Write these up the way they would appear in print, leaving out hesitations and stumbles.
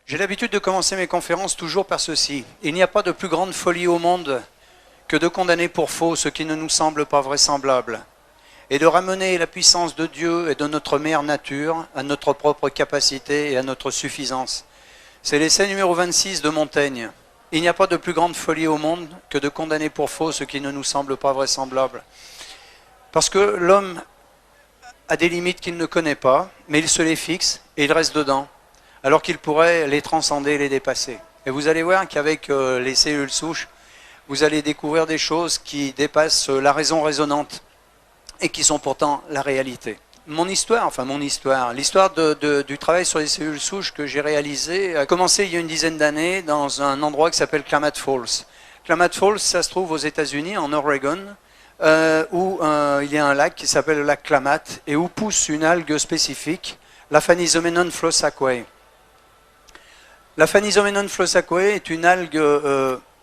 J'ai l'habitude de commencer mes conférences toujours par ceci. Il n'y a pas de plus grande folie au monde que de condamner pour faux ce qui ne nous semble pas vraisemblable, et de ramener la puissance de Dieu et de notre mère nature à notre propre capacité et à notre suffisance. C'est l'essai numéro 26 de Montaigne. Il n'y a pas de plus grande folie au monde que de condamner pour faux ce qui ne nous semble pas vraisemblable. Parce que l'homme a des limites qu'il ne connaît pas, mais il se les fixe et il reste dedans, alors qu'il pourrait les transcender et les dépasser. Et vous allez voir qu'avec les cellules souches, vous allez découvrir des choses qui dépassent la raison raisonnante et qui sont pourtant la réalité. L'histoire du travail sur les cellules souches que j'ai réalisé a commencé il y a une dizaine d'années dans un endroit qui s'appelle Klamath Falls. Klamath Falls, ça se trouve aux États-Unis, en Oregon, où il y a un lac qui s'appelle le lac Klamath et où pousse une algue spécifique, la Phanizomenon flosaceae. La Phanizomenon flosaceae est une algue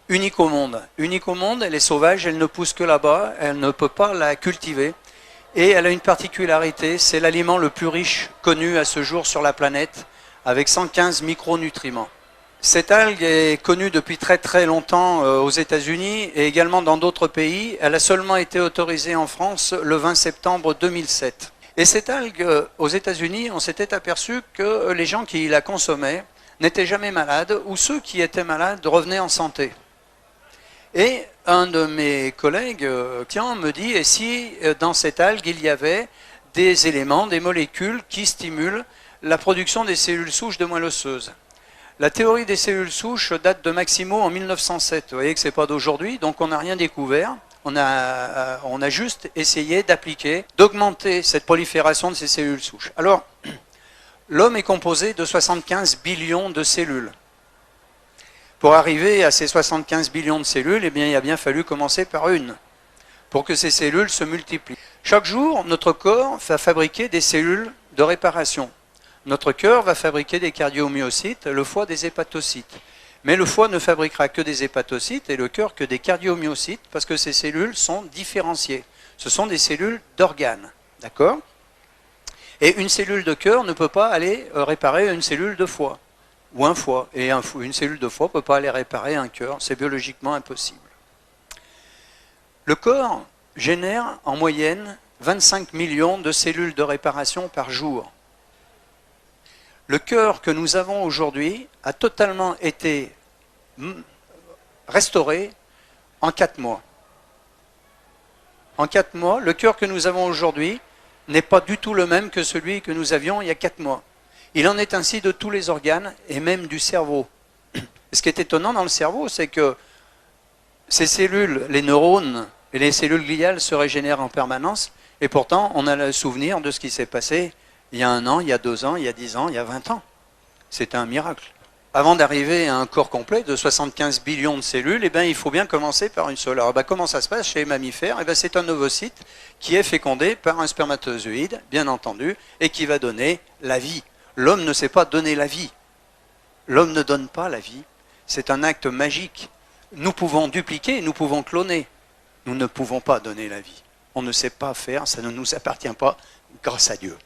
unique au monde. Unique au monde, elle est sauvage, elle ne pousse que là-bas, elle ne peut pas la cultiver. Et elle a une particularité, c'est l'aliment le plus riche connu à ce jour sur la planète, avec 115 micronutriments. Cette algue est connue depuis très très longtemps aux États-Unis et également dans d'autres pays. Elle a seulement été autorisée en France le 20 septembre 2007. Et cette algue, aux États-Unis, on s'était aperçu que les gens qui la consommaient n'étaient jamais malades, ou ceux qui étaient malades revenaient en santé. Et un de mes collègues, me dit, et si dans cette algue il y avait des éléments, des molécules qui stimulent la production des cellules souches de moelle osseuse. La théorie des cellules souches date de Maximo en 1907. Vous voyez que ce n'est pas d'aujourd'hui, donc on n'a rien découvert. On a juste essayé d'appliquer, d'augmenter cette prolifération de ces cellules souches. Alors, l'homme est composé de 75 billions de cellules. Pour arriver à ces 75 billions de cellules, eh bien, il a bien fallu commencer par une, pour que ces cellules se multiplient. Chaque jour, notre corps va fabriquer des cellules de réparation. Notre cœur va fabriquer des cardiomyocytes, le foie des hépatocytes. Mais le foie ne fabriquera que des hépatocytes et le cœur que des cardiomyocytes, parce que ces cellules sont différenciées. Ce sont des cellules d'organes, d'accord ? Et une cellule de cœur ne peut pas aller réparer une cellule de foie. Ou un foie, et une cellule de foie ne peut pas aller réparer un cœur, c'est biologiquement impossible. Le corps génère en moyenne 25 millions de cellules de réparation par jour. Le cœur que nous avons aujourd'hui a totalement été restauré en 4 mois. En 4 mois, le cœur que nous avons aujourd'hui n'est pas du tout le même que celui que nous avions il y a 4 mois. Il en est ainsi de tous les organes et même du cerveau. Ce qui est étonnant dans le cerveau, c'est que ces cellules, les neurones et les cellules gliales se régénèrent en permanence et pourtant on a le souvenir de ce qui s'est passé il y a 1 an, il y a 2 ans, il y a 10 ans, il y a 20 ans. C'est un miracle. Avant d'arriver à un corps complet de 75 billions de cellules, eh bien, il faut bien commencer par une seule. Alors, comment ça se passe chez les mammifères ? Eh bien, c'est un ovocyte qui est fécondé par un spermatozoïde, bien entendu, et qui va donner la vie. L'homme ne sait pas donner la vie. L'homme ne donne pas la vie. C'est un acte magique. Nous pouvons dupliquer, nous pouvons cloner. Nous ne pouvons pas donner la vie. On ne sait pas faire, ça ne nous appartient pas, grâce à Dieu.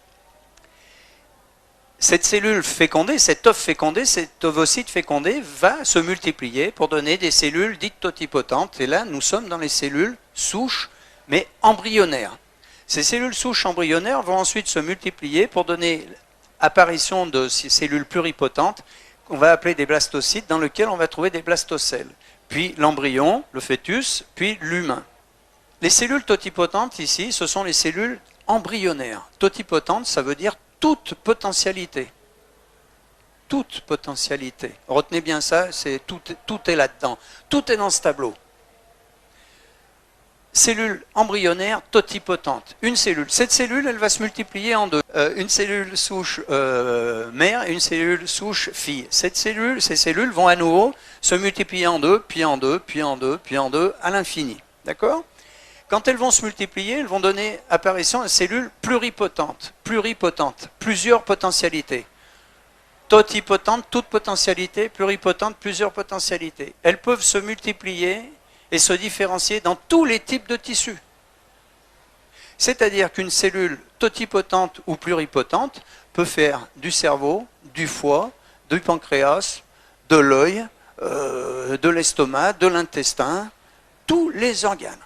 Cette cellule fécondée, cet œuf fécondé, cet ovocyte fécondé va se multiplier pour donner des cellules dites totipotentes. Et là, nous sommes dans les cellules souches, mais embryonnaires. Ces cellules souches embryonnaires vont ensuite se multiplier pour donner apparition de ces cellules pluripotentes qu'on va appeler des blastocytes, dans lesquels on va trouver des blastocèles. Puis l'embryon, le fœtus, puis l'humain. Les cellules totipotentes ici, ce sont les cellules embryonnaires. Totipotente, ça veut dire toute potentialité. Toute potentialité. Retenez bien ça, tout est là-dedans. Tout est dans ce tableau. Cellule embryonnaire totipotente. Une cellule. Cette cellule, elle va se multiplier en deux. Une cellule souche mère et une cellule souche fille. Ces cellules vont à nouveau se multiplier en deux, puis en deux, puis en deux, puis en deux, à l'infini. D'accord ? Quand elles vont se multiplier, elles vont donner apparition à cellules pluripotentes. Pluripotentes. Plusieurs potentialités. Totipotente, toute potentialité. Pluripotente, plusieurs potentialités. Elles peuvent se multiplier et se différencier dans tous les types de tissus. C'est-à-dire qu'une cellule totipotente ou pluripotente peut faire du cerveau, du foie, du pancréas, de l'œil, de l'estomac, de l'intestin, tous les organes.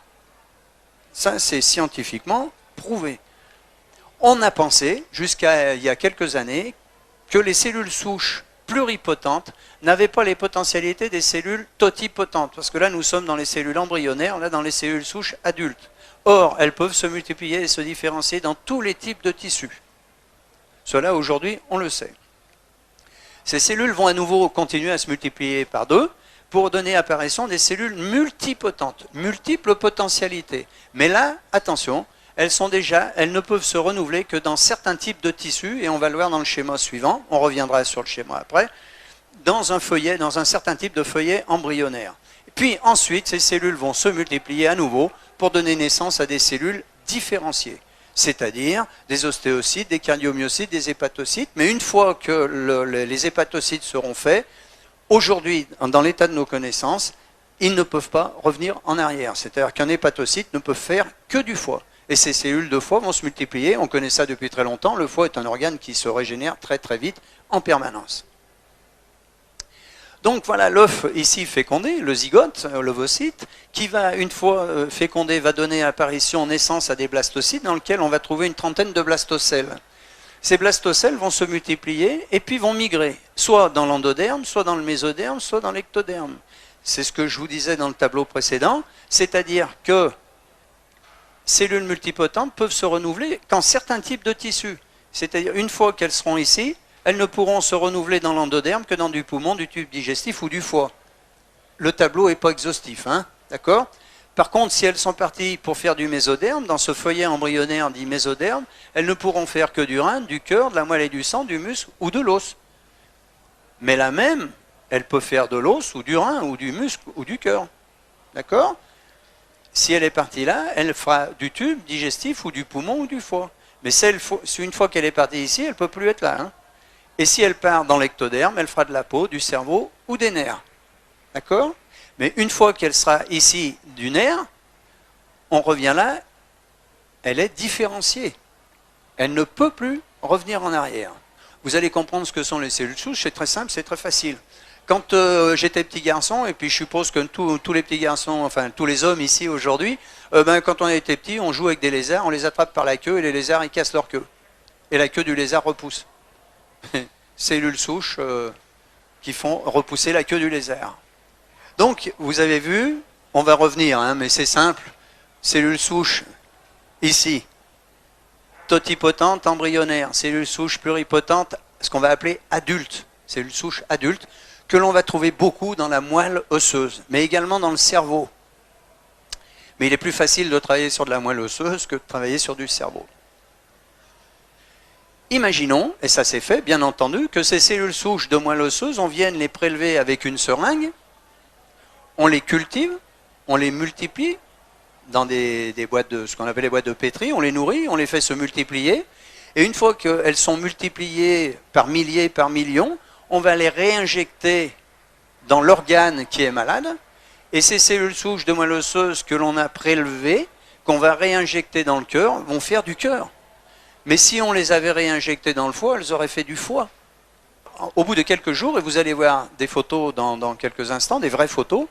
Ça, c'est scientifiquement prouvé. On a pensé, jusqu'à il y a quelques années, que les cellules souches pluripotentes n'avaient pas les potentialités des cellules totipotentes. Parce que là, nous sommes dans les cellules embryonnaires, là, dans les cellules souches adultes. Or, elles peuvent se multiplier et se différencier dans tous les types de tissus. Cela, aujourd'hui, on le sait. Ces cellules vont à nouveau continuer à se multiplier par 2 pour donner apparition des cellules multipotentes, multiples potentialités. Mais là, attention, elles ne peuvent se renouveler que dans certains types de tissus, et on va le voir dans le schéma suivant, on reviendra sur le schéma après, dans un feuillet, dans un certain type de feuillet embryonnaire. Puis ensuite, ces cellules vont se multiplier à nouveau pour donner naissance à des cellules différenciées, c'est-à-dire des ostéocytes, des cardiomyocytes, des hépatocytes. Mais une fois que les hépatocytes seront faits, aujourd'hui, dans l'état de nos connaissances, ils ne peuvent pas revenir en arrière. C'est-à-dire qu'un hépatocyte ne peut faire que du foie. Et ces cellules de foie vont se multiplier, on connaît ça depuis très longtemps, le foie est un organe qui se régénère très très vite, en permanence. Donc voilà l'œuf ici fécondé, le zygote, l'ovocyte, qui va, une fois fécondé, va donner apparition, naissance à des blastocytes dans lesquels on va trouver une trentaine de blastocèles. Ces blastocèles vont se multiplier et puis vont migrer, soit dans l'endoderme, soit dans le mésoderme, soit dans l'ectoderme. C'est ce que je vous disais dans le tableau précédent, c'est-à-dire que cellules multipotentes peuvent se renouveler qu'en certains types de tissus. C'est-à-dire, une fois qu'elles seront ici, elles ne pourront se renouveler dans l'endoderme que dans du poumon, du tube digestif ou du foie. Le tableau n'est pas exhaustif, hein, d'accord ? Par contre, si elles sont parties pour faire du mésoderme, dans ce feuillet embryonnaire dit mésoderme, elles ne pourront faire que du rein, du cœur, de la moelle et du sang, du muscle ou de l'os. Mais la même, elle peut faire de l'os ou du rein ou du muscle ou du cœur. D'accord ? Si elle est partie là, elle fera du tube digestif ou du poumon ou du foie. Mais une fois qu'elle est partie ici, elle ne peut plus être là. Hein. Et si elle part dans l'ectoderme, elle fera de la peau, du cerveau ou des nerfs. D'accord ? Mais une fois qu'elle sera ici du nerf, on revient là, elle est différenciée. Elle ne peut plus revenir en arrière. Vous allez comprendre ce que sont les cellules souches, c'est très simple, c'est très facile. Quand j'étais petit garçon, et puis je suppose que tous les petits garçons, enfin tous les hommes ici aujourd'hui, quand on était petit, on joue avec des lézards, on les attrape par la queue et les lézards ils cassent leur queue. Et la queue du lézard repousse. Cellules souches qui font repousser la queue du lézard. Donc vous avez vu, on va revenir, hein, mais c'est simple, cellules souches ici, totipotentes embryonnaires, cellules souches pluripotentes, ce qu'on va appeler adultes, cellules souches adultes, que l'on va trouver beaucoup dans la moelle osseuse, mais également dans le cerveau. Mais il est plus facile de travailler sur de la moelle osseuse que de travailler sur du cerveau. Imaginons, et ça c'est fait, bien entendu, que ces cellules souches de moelle osseuse, on vienne les prélever avec une seringue, on les cultive, on les multiplie dans des boîtes de, ce qu'on appelle les boîtes de pétri, on les nourrit, on les fait se multiplier, et une fois qu'elles sont multipliées par milliers, par millions, on va les réinjecter dans l'organe qui est malade, et ces cellules souches de moelle osseuse que l'on a prélevées, qu'on va réinjecter dans le cœur, vont faire du cœur. Mais si on les avait réinjectées dans le foie, elles auraient fait du foie. Au bout de quelques jours, et vous allez voir des photos dans quelques instants, des vraies photos,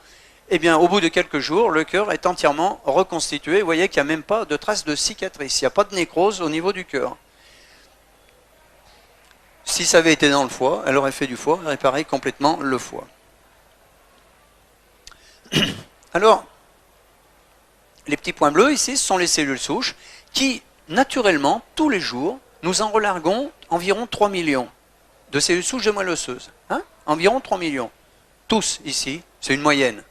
eh bien au bout de quelques jours, le cœur est entièrement reconstitué. Vous voyez qu'il n'y a même pas de traces de cicatrice, il n'y a pas de nécrose au niveau du cœur. Si ça avait été dans le foie, elle aurait fait du foie, réparé complètement le foie. Alors, les petits points bleus ici, ce sont les cellules souches qui, naturellement, tous les jours, nous en relarguons environ 3 millions de cellules souches de moelle osseuse. Hein, environ 3 millions. Tous ici, c'est une moyenne.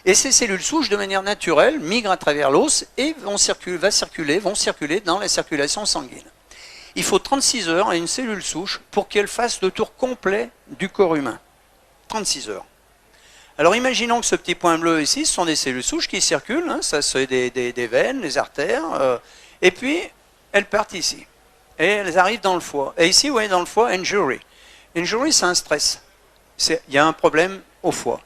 Et ces cellules souches, de manière naturelle, migrent à travers l'os et vont circuler dans la circulation sanguine. Il faut 36 heures à une cellule souche pour qu'elle fasse le tour complet du corps humain. 36 heures. Alors imaginons que ce petit point bleu ici, ce sont des cellules souches qui circulent, hein, ça c'est des veines, des artères, et puis elles partent ici. Et elles arrivent dans le foie. Et ici, vous voyez dans le foie, injury. Injury, c'est un stress. Il y a un problème au foie.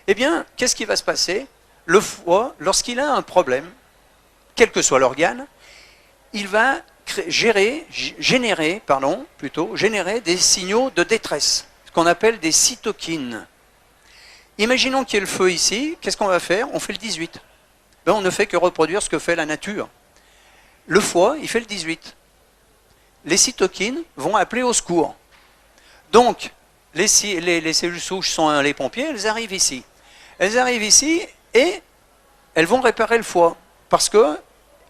Eh bien, qu'est-ce qui va se passer? Le foie, lorsqu'il a un problème, quel que soit l'organe, il va générer des signaux de détresse, qu'on appelle des cytokines. Imaginons qu'il y ait le feu ici, qu'est-ce qu'on va faire? On fait le 18. Ben, on ne fait que reproduire ce que fait la nature. Le foie, il fait le 18. Les cytokines vont appeler au secours. Donc, les cellules souches sont les pompiers, elles arrivent ici. Elles arrivent ici et elles vont réparer le foie, parce que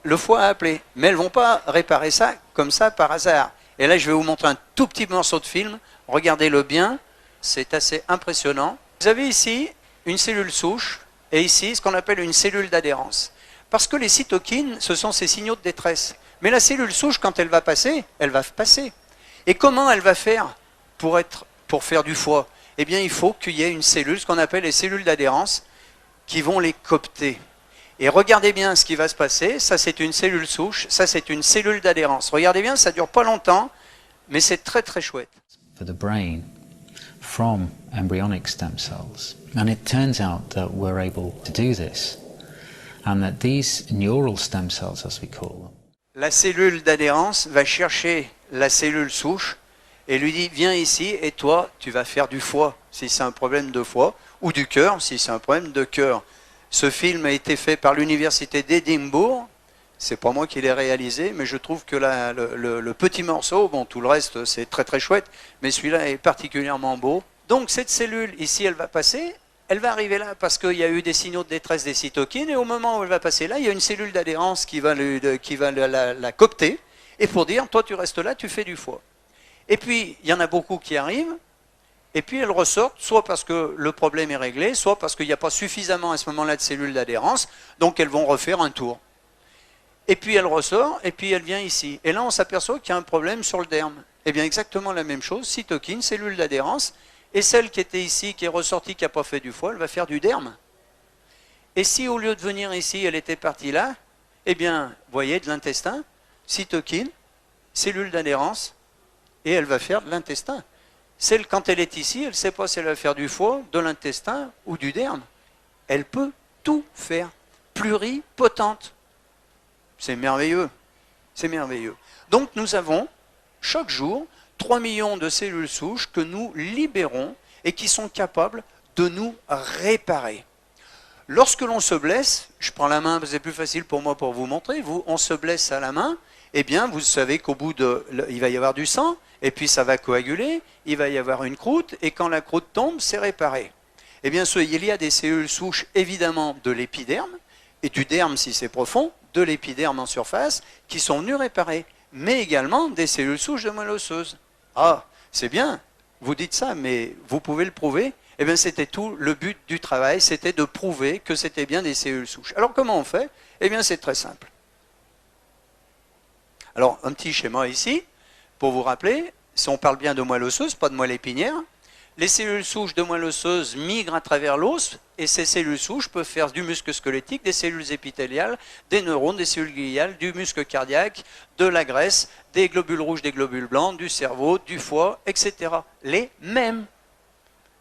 le foie a appelé. Mais elles ne vont pas réparer ça comme ça par hasard. Et là, je vais vous montrer un tout petit morceau de film. Regardez-le bien, c'est assez impressionnant. Vous avez ici une cellule souche et ici ce qu'on appelle une cellule d'adhérence. Parce que les cytokines, ce sont ces signaux de détresse. Mais la cellule souche, quand elle va passer, elle va passer. Et comment elle va faire pour faire du foie? Eh bien, il faut qu'il y ait une cellule, ce qu'on appelle les cellules d'adhérence, qui vont les coopter. Et regardez bien ce qui va se passer. Ça, c'est une cellule souche. Ça, c'est une cellule d'adhérence. Regardez bien, ça ne dure pas longtemps, mais c'est très, très chouette. For the brain from embryonic stem cells. And it turns out that we're able to do this. And that these neural stem cells, as we call them. La cellule d'adhérence va chercher la cellule souche et lui dit, viens ici et toi, tu vas faire du foie, si c'est un problème de foie, ou du cœur, si c'est un problème de cœur. Ce film a été fait par l'université d'Édimbourg. C'est pas moi qui l'ai réalisé, mais je trouve que le petit morceau, bon, tout le reste, c'est très très chouette, mais celui-là est particulièrement beau. Donc cette cellule, ici, elle va passer, elle va arriver là parce qu'il y a eu des signaux de détresse des cytokines, et au moment où elle va passer là, il y a une cellule d'adhérence qui va la coopter, et pour dire, toi tu restes là, tu fais du foie. Et puis, il y en a beaucoup qui arrivent, et puis elles ressortent, soit parce que le problème est réglé, soit parce qu'il n'y a pas suffisamment à ce moment-là de cellules d'adhérence, donc elles vont refaire un tour. Et puis elle ressort, et puis elle vient ici. Et là, on s'aperçoit qu'il y a un problème sur le derme. Eh bien, exactement la même chose, cytokine, cellule d'adhérence, et celle qui était ici, qui est ressortie, qui n'a pas fait du foie, elle va faire du derme. Et si au lieu de venir ici, elle était partie là, eh bien, vous voyez, de l'intestin, cytokine, cellule d'adhérence, et elle va faire de l'intestin. Celle, quand elle est ici, elle ne sait pas si elle va faire du foie, de l'intestin ou du derme. Elle peut tout faire. Pluripotente. C'est merveilleux. C'est merveilleux. Donc nous avons, chaque jour, 3 millions de cellules souches que nous libérons et qui sont capables de nous réparer. Lorsque l'on se blesse, je prends la main, c'est plus facile pour moi pour vous montrer, on se blesse à la main, eh bien vous savez qu'au bout il va y avoir du sang, et puis ça va coaguler, il va y avoir une croûte, et quand la croûte tombe, c'est réparé. Eh bien il y a des cellules souches évidemment de l'épiderme, et du derme si c'est profond, de l'épiderme en surface, qui sont venues réparer, mais également des cellules souches de moelle osseuse. Ah, c'est bien, vous dites ça, mais vous pouvez le prouver. Eh bien, c'était tout le but du travail, c'était de prouver que c'était bien des cellules souches. Alors, comment on fait? Eh bien, c'est très simple. Alors, un petit schéma ici, pour vous rappeler, si on parle bien de moelle osseuse, pas de moelle épinière, les cellules souches de moelle osseuse migrent à travers l'os, et ces cellules souches peuvent faire du muscle squelettique, des cellules épithéliales, des neurones, des cellules gliales, du muscle cardiaque, de la graisse, des globules rouges, des globules blancs, du cerveau, du foie, etc. Les mêmes.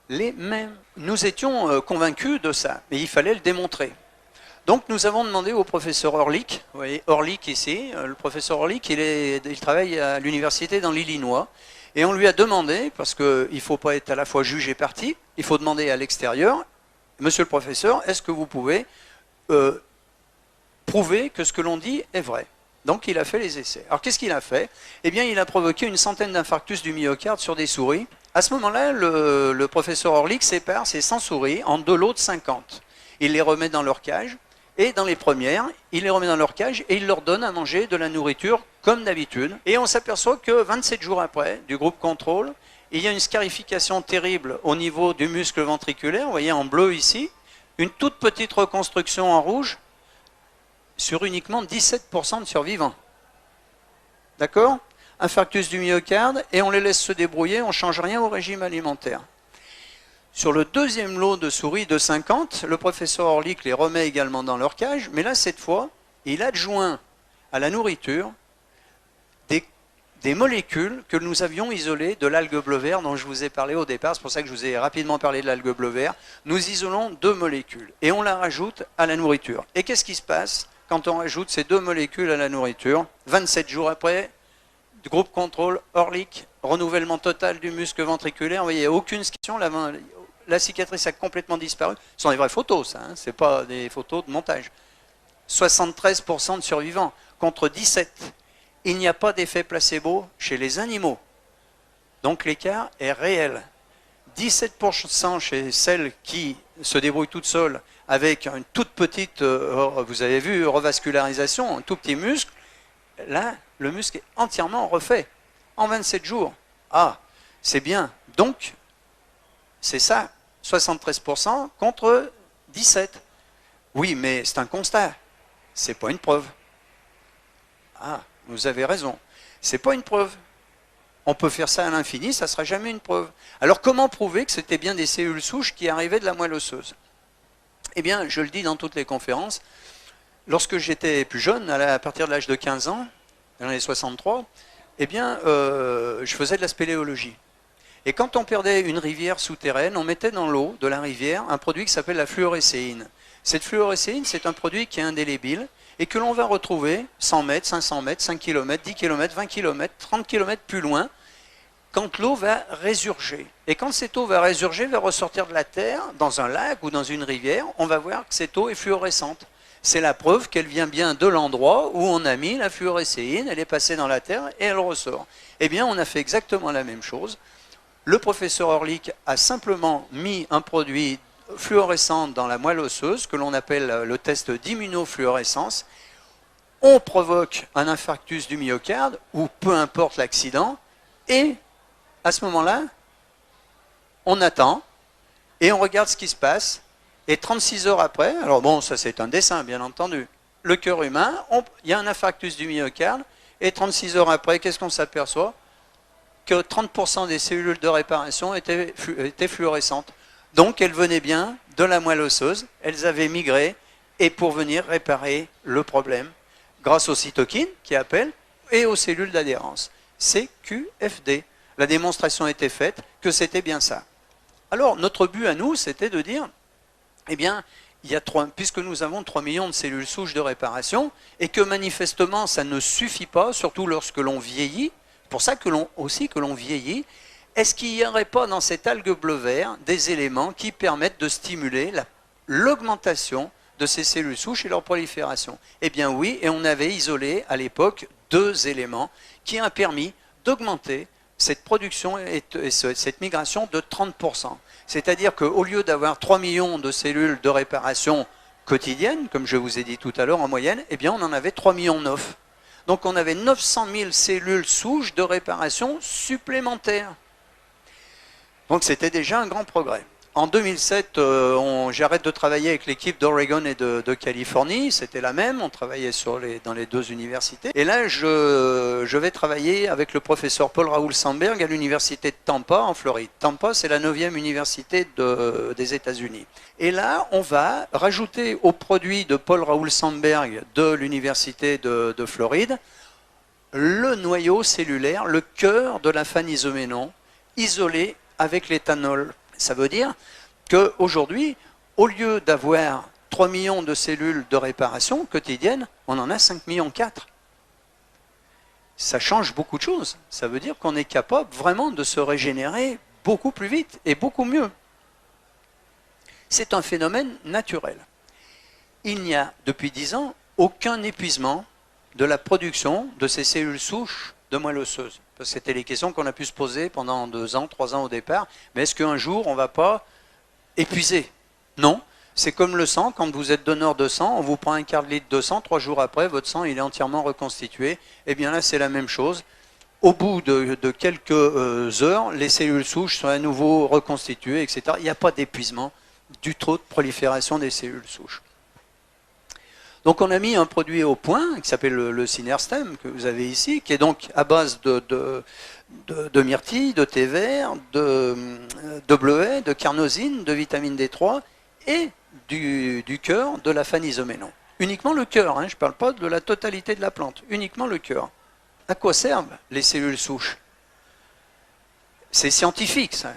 Les mêmes. Nous étions convaincus de ça, mais il fallait le démontrer. Donc nous avons demandé au professeur Orlik, vous voyez Orlik ici, le professeur Orlik, il travaille à l'université dans l'Illinois, et on lui a demandé, parce qu'il ne faut pas être à la fois juge et partie, il faut demander à l'extérieur, monsieur le professeur, est-ce que vous pouvez prouver que ce que l'on dit est vrai? Donc il a fait les essais. Alors qu'est-ce qu'il a fait? Eh bien il a provoqué une centaine d'infarctus du myocarde sur des souris. À ce moment-là, le professeur Orlik sépare ces 100 souris en 2 lots de 50. Il les remet dans leur cage, et dans les premières, il les remet dans leur cage et il leur donne à manger de la nourriture comme d'habitude. Et on s'aperçoit que 27 jours après, du groupe contrôle, il y a une scarification terrible au niveau du muscle ventriculaire, vous voyez en bleu ici, une toute petite reconstruction en rouge sur uniquement 17% de survivants. D'accord? Infarctus du myocarde, et on les laisse se débrouiller, on ne change rien au régime alimentaire. Sur le deuxième lot de souris de 50, le professeur Orlik les remet également dans leur cage, mais là, cette fois, il adjoint à la nourriture des molécules que nous avions isolées de l'algue bleu vert dont je vous ai parlé au départ. C'est pour ça que je vous ai rapidement parlé de l'algue bleu vert. Nous isolons 2 molécules et on la rajoute à la nourriture. Et qu'est-ce qui se passe quand on rajoute ces 2 molécules à la nourriture? 27 jours après, du groupe contrôle, Orlik, renouvellement total du muscle ventriculaire. Vous voyez, il n'y a aucune scission, la cicatrice a complètement disparu. Ce sont des vraies photos, ça, hein, ce n'est pas des photos de montage. 73% de survivants contre 17%. Il n'y a pas d'effet placebo chez les animaux. Donc l'écart est réel. 17% chez celles qui se débrouillent toutes seules avec une toute petite, vous avez vu, revascularisation, un tout petit muscle. Là, le muscle est entièrement refait en 27 jours. Ah, c'est bien. Donc, c'est ça, 73% contre 17%. Oui, mais c'est un constat. C'est pas une preuve. Ah, vous avez raison. C'est pas une preuve. On peut faire ça à l'infini, ça ne sera jamais une preuve. Alors comment prouver que c'était bien des cellules souches qui arrivaient de la moelle osseuse? Eh bien, je le dis dans toutes les conférences, lorsque j'étais plus jeune, à partir de l'âge de 15 ans, dans les 63, eh bien, je faisais de la spéléologie. Et quand on perdait une rivière souterraine, on mettait dans l'eau de la rivière un produit qui s'appelle la fluorécéine. Cette fluorécéine, c'est un produit qui est indélébile et que l'on va retrouver 100 mètres, 500 mètres, 5 km, 10 km, 20 km, 30 km plus loin, quand l'eau va résurger. Et quand cette eau va résurger, va ressortir de la terre, dans un lac ou dans une rivière, on va voir que cette eau est fluorescente. C'est la preuve qu'elle vient bien de l'endroit où on a mis la fluorécéine, elle est passée dans la terre et elle ressort. Eh bien, on a fait exactement la même chose. Le professeur Orlik a simplement mis un produit fluorescent dans la moelle osseuse, que l'on appelle le test d'immunofluorescence. On provoque un infarctus du myocarde, ou peu importe l'accident, et à ce moment-là, on attend, et on regarde ce qui se passe, et 36 heures après, alors bon, ça c'est un dessin bien entendu, le cœur humain, il y a un infarctus du myocarde, et 36 heures après, qu'est-ce qu'on s'aperçoit? Que 30% des cellules de réparation étaient fluorescentes. Donc elles venaient bien de la moelle osseuse, elles avaient migré, et pour venir réparer le problème, grâce aux cytokines qui appellent, et aux cellules d'adhérence. CQFD. La démonstration était faite que c'était bien ça. Alors notre but à nous, c'était de dire, eh bien, puisque nous avons 3 millions de cellules souches de réparation, et que manifestement ça ne suffit pas, surtout lorsque l'on vieillit, c'est pour ça que l'on vieillit, est-ce qu'il n'y aurait pas dans cette algue bleu-vert des éléments qui permettent de stimuler l'augmentation de ces cellules souches et leur prolifération? Eh bien oui, et on avait isolé à l'époque 2 éléments qui ont permis d'augmenter cette production et cette migration de 30%. C'est-à-dire qu'au lieu d'avoir 3 millions de cellules de réparation quotidiennes, comme je vous ai dit tout à l'heure en moyenne, eh bien on en avait 3,9 millions. Donc on avait 900 000 cellules souches de réparation supplémentaires. Donc c'était déjà un grand progrès. En 2007, j'arrête de travailler avec l'équipe d'Oregon et de Californie, c'était la même, on travaillait dans les 2 universités. Et là, je vais travailler avec le professeur Paul Raoul Sandberg à l'université de Tampa, en Floride. Tampa, c'est la 9e université des États-Unis. Et là, on va rajouter au produit de Paul Raoul Sandberg de l'université de Floride le noyau cellulaire, le cœur de la phanisoménon, isolé avec l'éthanol. Ça veut dire qu'aujourd'hui, au lieu d'avoir 3 millions de cellules de réparation quotidiennes, on en a 5,4 millions. Ça change beaucoup de choses. Ça veut dire qu'on est capable vraiment de se régénérer beaucoup plus vite et beaucoup mieux. C'est un phénomène naturel. Il n'y a, depuis 10 ans, aucun épuisement de la production de ces cellules souches de moelle osseuse. C'était les questions qu'on a pu se poser pendant 2 ans, 3 ans au départ. Mais est-ce qu'un jour, on ne va pas épuiser? Non. C'est comme le sang. Quand vous êtes donneur de sang, on vous prend un quart de litre de sang. 3 jours après, votre sang il est entièrement reconstitué. Eh bien là, c'est la même chose. Au bout de quelques heures, les cellules souches sont à nouveau reconstituées, etc. Il n'y a pas d'épuisement du trop de prolifération des cellules souches. Donc on a mis un produit au point qui s'appelle le Synerstem que vous avez ici, qui est donc à base de myrtille, de thé vert, de bleuet, de carnosine, de vitamine D3 et du cœur de la phanisoménon. Uniquement le cœur, hein, je ne parle pas de la totalité de la plante, uniquement le cœur. À quoi servent les cellules souches? C'est scientifique, ça.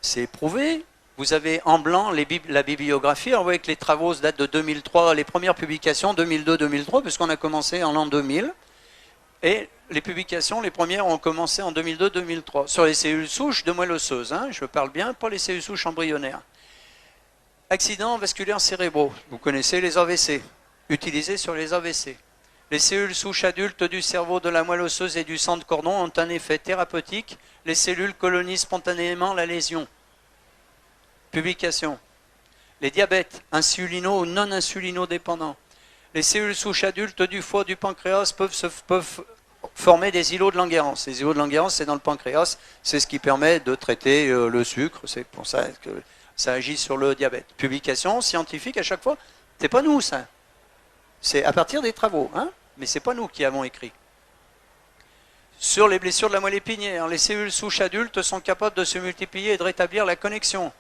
C'est éprouvé. Vous avez en blanc la bibliographie. Alors vous voyez que les travaux datent de 2003, les premières publications 2002-2003, puisqu'on a commencé en l'an 2000. Et les publications, les premières ont commencé en 2002-2003, sur les cellules souches de moelle osseuse, hein, je parle bien, pas les cellules souches embryonnaires. Accidents vasculaires cérébraux, vous connaissez les AVC, utilisés sur les AVC. Les cellules souches adultes du cerveau, de la moelle osseuse et du sang de cordon ont un effet thérapeutique. Les cellules colonisent spontanément la lésion. Publication. Les diabètes, insulino ou non insulino-dépendants. Les cellules souches adultes du foie, du pancréas peuvent former des îlots de Langerhans. Les îlots de Langerhans, c'est dans le pancréas, c'est ce qui permet de traiter le sucre, c'est pour ça que ça agit sur le diabète. Publication scientifique à chaque fois, c'est pas nous ça. C'est à partir des travaux, hein, mais ce n'est pas nous qui avons écrit. Sur les blessures de la moelle épinière, les cellules souches adultes sont capables de se multiplier et de rétablir la connexion.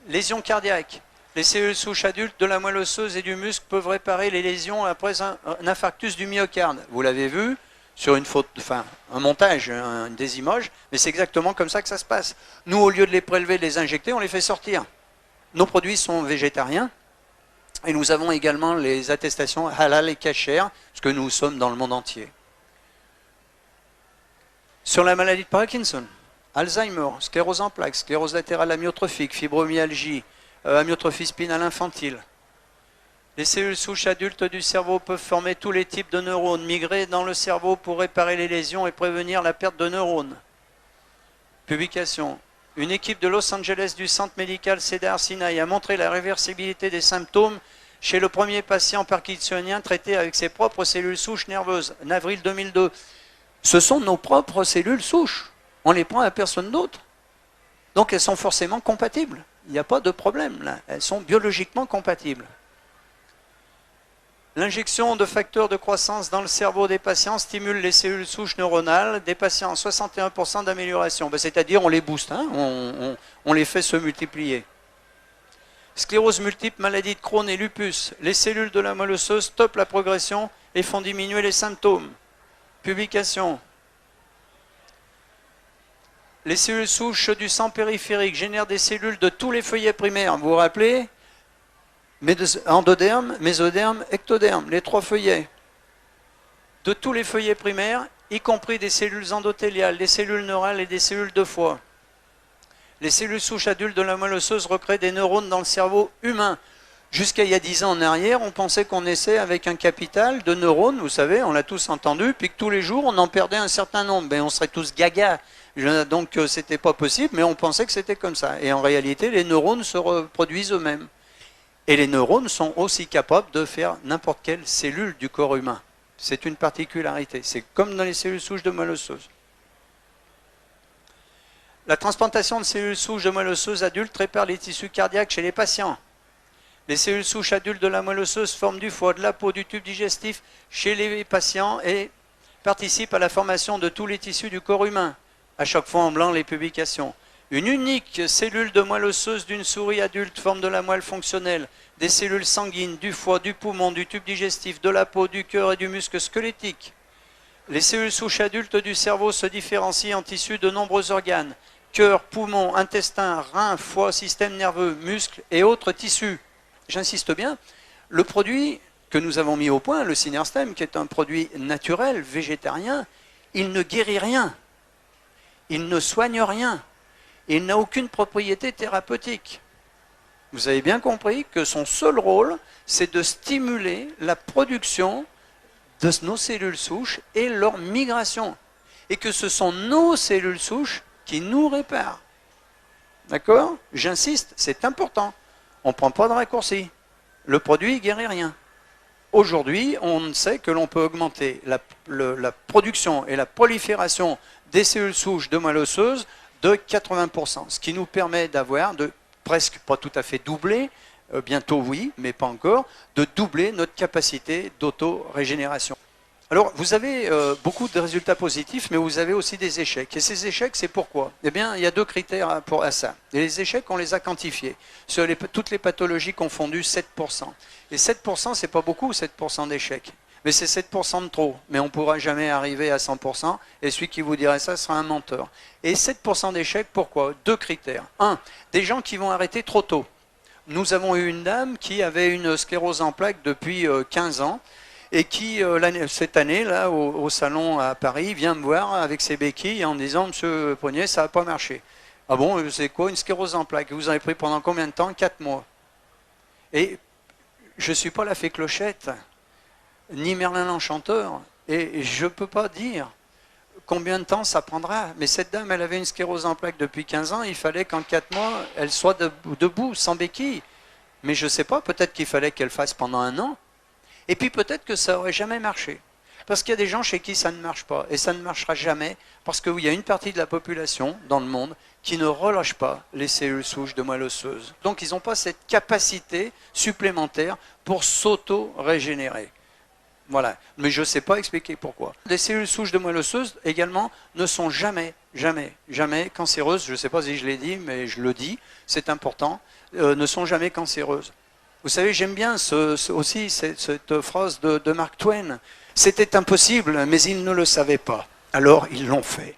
Lésions cardiaques, les cellules souches adultes de la moelle osseuse et du muscle peuvent réparer les lésions après un infarctus du myocarde. Vous l'avez vu sur une photo, enfin, un montage, des images, mais c'est exactement comme ça que ça se passe. Nous, au lieu de les prélever, de les injecter, on les fait sortir. Nos produits sont végétariens. Et nous avons également les attestations halal et kasher, parce que nous sommes dans le monde entier. Sur la maladie de Parkinson, Alzheimer, sclérose en plaques, sclérose latérale amyotrophique, fibromyalgie, amyotrophie spinale infantile. Les cellules souches adultes du cerveau peuvent former tous les types de neurones, migrer dans le cerveau pour réparer les lésions et prévenir la perte de neurones. Publication. Une équipe de Los Angeles du centre médical Cedars-Sinai a montré la réversibilité des symptômes chez le premier patient parkinsonien traité avec ses propres cellules souches nerveuses, en avril 2002. Ce sont nos propres cellules souches. On les prend à personne d'autre. Donc elles sont forcément compatibles. Il n'y a pas de problème là. Elles sont biologiquement compatibles. L'injection de facteurs de croissance dans le cerveau des patients stimule les cellules souches neuronales des patients, 61% d'amélioration. Ben, c'est-à-dire on les booste, hein, on les fait se multiplier. Sclérose multiple, maladie de Crohn et lupus. Les cellules de la moelle osseuse stoppent la progression et font diminuer les symptômes. Publication. Les cellules souches du sang périphérique génèrent des cellules de tous les feuillets primaires. Vous vous rappelez ? Endoderme, mésoderme, ectoderme, les trois feuillets. De tous les feuillets primaires, y compris des cellules endothéliales, des cellules neurales et des cellules de foie. Les cellules souches adultes de la moelle osseuse recréent des neurones dans le cerveau humain. Jusqu'à il y a 10 ans en arrière, on pensait qu'on naissait avec un capital de neurones, vous savez, on l'a tous entendu, puis que tous les jours, on en perdait un certain nombre. Ben, on serait tous gaga. Donc, c'était pas possible, mais on pensait que c'était comme ça. Et en réalité, les neurones se reproduisent eux-mêmes. Et les neurones sont aussi capables de faire n'importe quelle cellule du corps humain. C'est une particularité. C'est comme dans les cellules souches de moelle osseuse. La transplantation de cellules souches de moelle osseuse adultes répare les tissus cardiaques chez les patients. Les cellules souches adultes de la moelle osseuse forment du foie, de la peau, du tube digestif chez les patients et participent à la formation de tous les tissus du corps humain. À chaque fois en blanc les publications. Une unique cellule de moelle osseuse d'une souris adulte forme de la moelle fonctionnelle, des cellules sanguines, du foie, du poumon, du tube digestif, de la peau, du cœur et du muscle squelettique. Les cellules souches adultes du cerveau se différencient en tissus de nombreux organes, cœur, poumon, intestin, rein, foie, système nerveux, muscles et autres tissus. J'insiste bien, le produit que nous avons mis au point, le Synerstem, qui est un produit naturel, végétarien, il ne guérit rien, il ne soigne rien. Il n'a aucune propriété thérapeutique. Vous avez bien compris que son seul rôle, c'est de stimuler la production de nos cellules souches et leur migration. Et que ce sont nos cellules souches qui nous réparent. D'accord ? J'insiste, c'est important. On ne prend pas de raccourci. Le produit ne guérit rien. Aujourd'hui, on sait que l'on peut augmenter la production et la prolifération des cellules souches de moelle osseuse de 80%, ce qui nous permet d'avoir, de presque pas tout à fait doubler, bientôt oui, mais pas encore, de doubler notre capacité d'auto-régénération. Alors, vous avez beaucoup de résultats positifs, mais vous avez aussi des échecs. Et ces échecs, c'est pourquoi ? Eh bien, il y a deux critères à ça. Et les échecs, on les a quantifiés. Sur toutes les pathologies confondues, 7%. Et 7%, c'est pas beaucoup, 7% d'échecs. Mais c'est 7% de trop. Mais on ne pourra jamais arriver à 100%. Et celui qui vous dirait ça sera un menteur. Et 7% d'échecs, pourquoi ? Deux critères. Un, des gens qui vont arrêter trop tôt. Nous avons eu une dame qui avait une sclérose en plaques depuis 15 ans. et qui, cette année, là, au salon à Paris, vient me voir avec ses béquilles en me disant « Monsieur Poignet, ça n'a pas marché. » Ah bon, c'est quoi une sclérose en plaques? Vous avez pris pendant combien de temps? 4 mois. Et je ne suis pas la fée Clochette, ni Merlin l'Enchanteur, et je ne peux pas dire combien de temps ça prendra. Mais cette dame, elle avait une sclérose en plaques depuis 15 ans, il fallait qu'en 4 mois, elle soit debout, sans béquille. Mais je ne sais pas, peut-être qu'il fallait qu'elle fasse pendant 1 an. Et puis peut-être que ça n'aurait jamais marché. Parce qu'il y a des gens chez qui ça ne marche pas. Et ça ne marchera jamais, parce qu'il y a une partie de la population dans le monde qui ne relâche pas les cellules souches de moelle osseuse. Donc ils n'ont pas cette capacité supplémentaire pour s'auto-régénérer. Voilà. Mais je ne sais pas expliquer pourquoi. Les cellules souches de moelle osseuse également ne sont jamais cancéreuses. Je ne sais pas si je l'ai dit, mais je le dis, c'est important. Ne sont jamais cancéreuses. Vous savez, j'aime bien aussi cette phrase de Mark Twain. C'était impossible, mais ils ne le savaient pas. Alors ils l'ont fait.